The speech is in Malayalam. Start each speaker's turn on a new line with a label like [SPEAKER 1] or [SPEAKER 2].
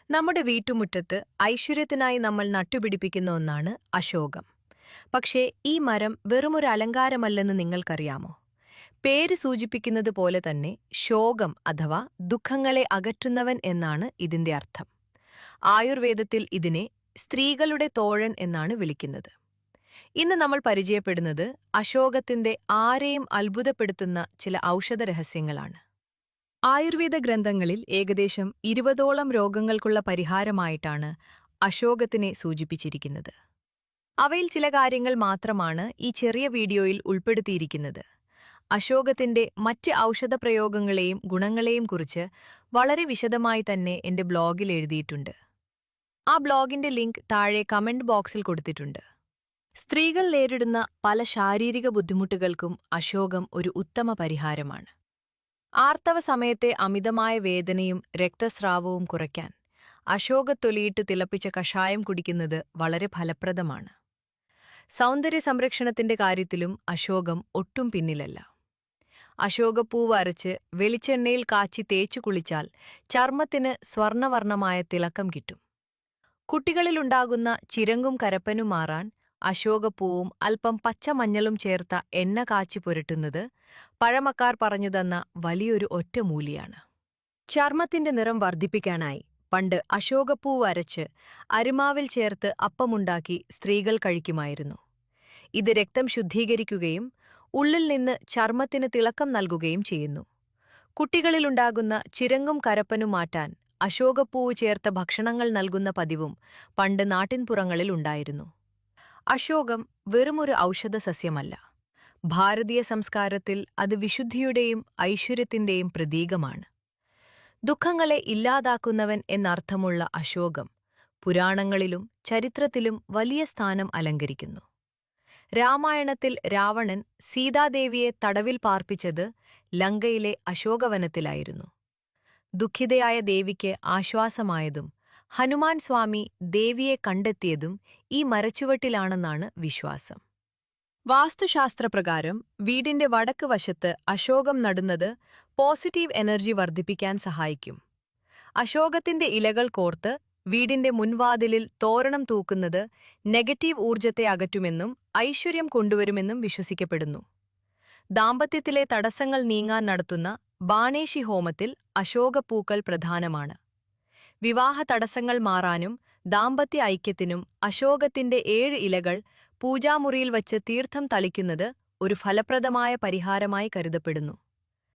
[SPEAKER 1] നമ്മുടെ വീട്ടുമുറ്റത്ത് ഐശ്വര്യത്തിനായി നമ്മൾ നട്ടുപിടിപ്പിക്കുന്ന ഒന്നാണ് അശോകം. പക്ഷേ ഈ മരം വെറുമൊരു അലങ്കാരമല്ലെന്ന് നിങ്ങൾക്കറിയാമോ? പേര് സൂചിപ്പിക്കുന്നത് പോലെ തന്നെ ശോകം അഥവാ ദുഃഖങ്ങളെ അകറ്റുന്നവൻ എന്നാണ് ഇതിന്റെ അർത്ഥം. ആയുർവേദത്തിൽ ഇതിനെ സ്ത്രീകളുടെ തോഴൻ എന്നാണ് വിളിക്കുന്നത്. ഇന്ന് നമ്മൾ പരിചയപ്പെടുന്നത് അശോകത്തിന്റെ ആരെയും അത്ഭുതപ്പെടുത്തുന്ന ചില ഔഷധ രഹസ്യങ്ങളാണ്. ആയുർവേദ ഗ്രന്ഥങ്ങളിൽ ഏകദേശം 20ഓളം രോഗങ്ങൾക്കുള്ള പരിഹാരമായിട്ടാണ് അശോകത്തിനെ സൂചിപ്പിച്ചിരിക്കുന്നത്. അവയിൽ ചില കാര്യങ്ങൾ മാത്രമാണ് ഈ ചെറിയ വീഡിയോയിൽ ഉൾപ്പെടുത്തിയിരിക്കുന്നത്. അശോകത്തിന്റെ മറ്റ് ഔഷധപ്രയോഗങ്ങളെയും ഗുണങ്ങളെയും കുറിച്ച് വളരെ വിശദമായി തന്നെ എന്റെ ബ്ലോഗിൽ എഴുതിയിട്ടുണ്ട്. ആ ബ്ലോഗിന്റെ ലിങ്ക് താഴെ കമന്റ് ബോക്സിൽ കൊടുത്തിട്ടുണ്ട്. സ്ത്രീകൾ നേരിടുന്ന പല ശാരീരിക ബുദ്ധിമുട്ടുകൾക്കും അശോകം ഒരു ഉത്തമ പരിഹാരമാണ്. ആർത്തവ സമയത്തെ അമിതമായ വേദനയും രക്തസ്രാവവും കുറയ്ക്കാൻ അശോകത്തൊലിയിട്ട് തിളപ്പിച്ച കഷായം കുടിക്കുന്നത് വളരെ ഫലപ്രദമാണ്. സൗന്ദര്യ സംരക്ഷണത്തിന്റെ കാര്യത്തിലും അശോകം ഒട്ടും പിന്നിലല്ല. അശോകപ്പൂവ് അരച്ച് വെളിച്ചെണ്ണയിൽ കാച്ചി തേച്ചു കുളിച്ചാൽ ചർമ്മത്തിന് സ്വർണവർണ്ണമായ തിളക്കം കിട്ടും. കുട്ടികളിലുണ്ടാകുന്ന ചിരങ്ങും കരപ്പനും മാറാൻ അശോകപ്പൂവും അല്പം പച്ചമഞ്ഞളും ചേർത്ത എണ്ണ കാച്ചി പുരട്ടുന്നത് പഴമക്കാർ പറഞ്ഞുതന്ന വലിയൊരു ഒറ്റമൂലിയാണ്. ചർമ്മത്തിന്റെ നിറം വർദ്ധിപ്പിക്കാനായി പണ്ട് അശോകപ്പൂവ് അരച്ച് അരിമാവിൽ ചേർത്ത് അപ്പമുണ്ടാക്കി സ്ത്രീകൾ കഴിക്കുമായിരുന്നു. ഇത് രക്തം ശുദ്ധീകരിക്കുകയും ഉള്ളിൽ നിന്ന് ചർമ്മത്തിന് തിളക്കം നൽകുകയും ചെയ്യുന്നു. കുട്ടികളിലുണ്ടാകുന്ന ചിരങ്ങും കരപ്പനും മാറ്റാൻ അശോകപ്പൂവ് ചേർത്ത ഭക്ഷണങ്ങൾ നൽകുന്ന പതിവും പണ്ട് നാട്ടിൻപുറങ്ങളിൽ ഉണ്ടായിരുന്നു. അശോകം വെറുമൊരു ഔഷധ സസ്യമല്ല. ഭാരതീയ സംസ്കാരത്തിൽ അത് വിശുദ്ധിയുടെയും ഐശ്വര്യത്തിന്റെയും പ്രതീകമാണ്. ദുഃഖങ്ങളെ ഇല്ലാതാക്കുന്നവൻ എന്നർത്ഥമുള്ള അശോകം പുരാണങ്ങളിലും ചരിത്രത്തിലും വലിയ സ്ഥാനം അലങ്കരിക്കുന്നു. രാമായണത്തിൽ രാവണൻ സീതാദേവിയെ തടവിൽ പാർപ്പിച്ചത് ലങ്കയിലെ അശോകവനത്തിലായിരുന്നു. ദുഃഖിതയായ ദേവിക്ക് ആശ്വാസമായതും ഹനുമാൻ സ്വാമി ദേവിയെ കണ്ടെത്തിയതും ഈ മരച്ചുവട്ടിലാണെന്നാണ് വിശ്വാസം. വാസ്തുശാസ്ത്രപ്രകാരം വീടിന്റെ വടക്ക് വശത്ത് അശോകം നടുന്നത് പോസിറ്റീവ് എനർജി വർദ്ധിപ്പിക്കാൻ സഹായിക്കും. അശോകത്തിന്റെ ഇലകൾ കോർത്ത് വീടിന്റെ മുൻവാതിലിൽ തോരണം തൂക്കുന്നത് നെഗറ്റീവ് ഊർജത്തെ അകറ്റുമെന്നും ഐശ്വര്യം കൊണ്ടുവരുമെന്നും വിശ്വസിക്കപ്പെടുന്നു. ദാമ്പത്യത്തിലെ തടസ്സങ്ങൾ നീങ്ങാൻ നടത്തുന്ന ബാണേശി ഹോമത്തിൽ അശോകപ്പൂക്കൾ പ്രധാനമാണ്. വിവാഹ തടസ്സങ്ങൾ മാറാനും ദാമ്പത്യ ഐക്യത്തിനും അശോകത്തിന്റെ 7 ഇലകൾ പൂജാമുറിയിൽ വച്ച് തീർത്ഥം തളിക്കുന്നത് ഒരു ഫലപ്രദമായ പരിഹാരമായി കരുതപ്പെടുന്നു.